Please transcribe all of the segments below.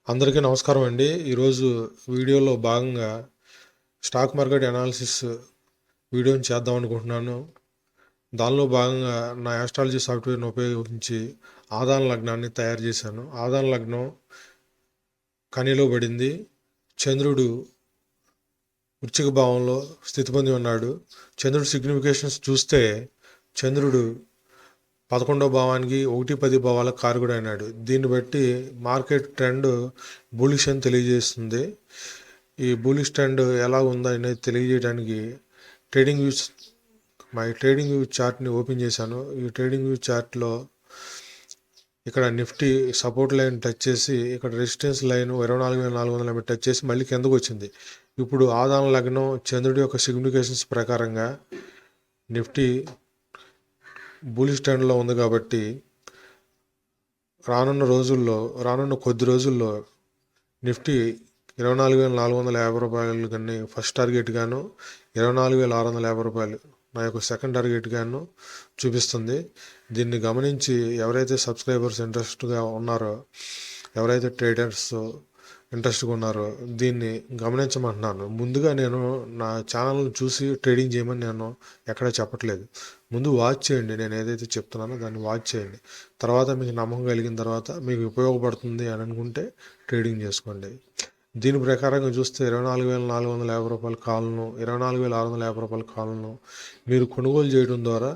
అందరికీ నమస్కారం అండి. ఈరోజు వీడియోలో భాగంగా స్టాక్ మార్కెట్ అనాలిసిస్ వీడియోని చేద్దాం అనుకుంటున్నాను. దానిలో భాగంగా నా ఆస్ట్రాలజీ సాఫ్ట్వేర్ని ఉపయోగించి ఆదాన లగ్నాన్ని తయారు చేశాను. ఆదాన లగ్నం కనిలో పడింది. చంద్రుడు వృశ్చిక భావంలో స్థితి పొంది ఉన్నాడు. చంద్రుడి సిగ్నిఫికేషన్స్ చూస్తే చంద్రుడు 11వ భావానికి 1-10 భావాల కారకుడు అయినాడు. దీన్ని బట్టి మార్కెట్ ట్రెండ్ బులిష్ అని తెలియజేస్తుంది. ఈ బులిష్ ట్రెండ్ ఎలా ఉందా అనేది తెలియజేయడానికి ట్రేడింగ్ వ్యూ చార్ట్ని ఓపెన్ చేశాను. ఈ ట్రేడింగ్ వ్యూ చార్ట్లో ఇక్కడ నిఫ్టీ సపోర్ట్ లైన్ టచ్ చేసి ఇక్కడ రెసిస్టెన్స్ లైన్ 24,400 టచ్ చేసి మళ్ళీ కిందకు వచ్చింది. ఇప్పుడు ఆదాన లగ్నం చంద్రుడి యొక్క సిగ్నిఫికేషన్స్ ప్రకారంగా నిఫ్టీ బులిష్ ట్రెండ్లో ఉంది కాబట్టి రానున్న కొద్ది రోజుల్లో నిఫ్టీ 24,450 రూపాయలు కానీ ఫస్ట్ టార్గెట్ గాను 24,650 రూపాయలు నా యొక్క సెకండ్ టార్గెట్ గాను చూపిస్తుంది. దీన్ని గమనించి ఎవరైతే సబ్స్క్రైబర్స్ ఇంట్రెస్ట్గా ఉన్నారో, ఎవరైతే ట్రేడర్స్ ఇంట్రెస్ట్గా ఉన్నారో దీన్ని గమనించమంటున్నాను. ముందుగా నేను నా ఛానల్ని చూసి ట్రేడింగ్ చేయమని నేను ఎక్కడ చెప్పట్లేదు. ముందు వాచ్ చేయండి. నేను ఏదైతే చెప్తున్నానో దాన్ని వాచ్ చేయండి. తర్వాత మీకు నమ్మకం కలిగిన తర్వాత మీకు ఉపయోగపడుతుంది అని అనుకుంటే ట్రేడింగ్ చేసుకోండి. దీని ప్రకారంగా చూస్తే 24,450 రూపాయల కాల్ను 24,650 రూపాయల కాల్ను మీరు కొనుగోలు చేయడం ద్వారా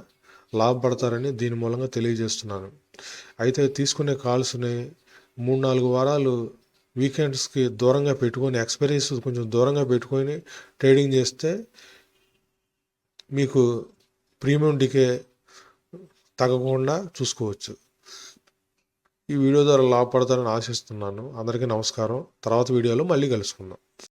లాభపడతారని దీని మూలంగా తెలియజేస్తున్నాను. అయితే తీసుకునే కాల్స్ని 3-4 వారాలు వీకెండ్స్కి దూరంగా పెట్టుకొని ఎక్స్పైరీస్ కొంచెం దూరంగా పెట్టుకొని ట్రేడింగ్ చేస్తే మీకు ప్రీమియం డికే తగ్గకుండా చూసుకోవచ్చు. ఈ వీడియో ద్వారా లాభపడతారని ఆశిస్తున్నాను. అందరికీ నమస్కారం. తర్వాత వీడియోలో మళ్ళీ కలుసుకుందాం.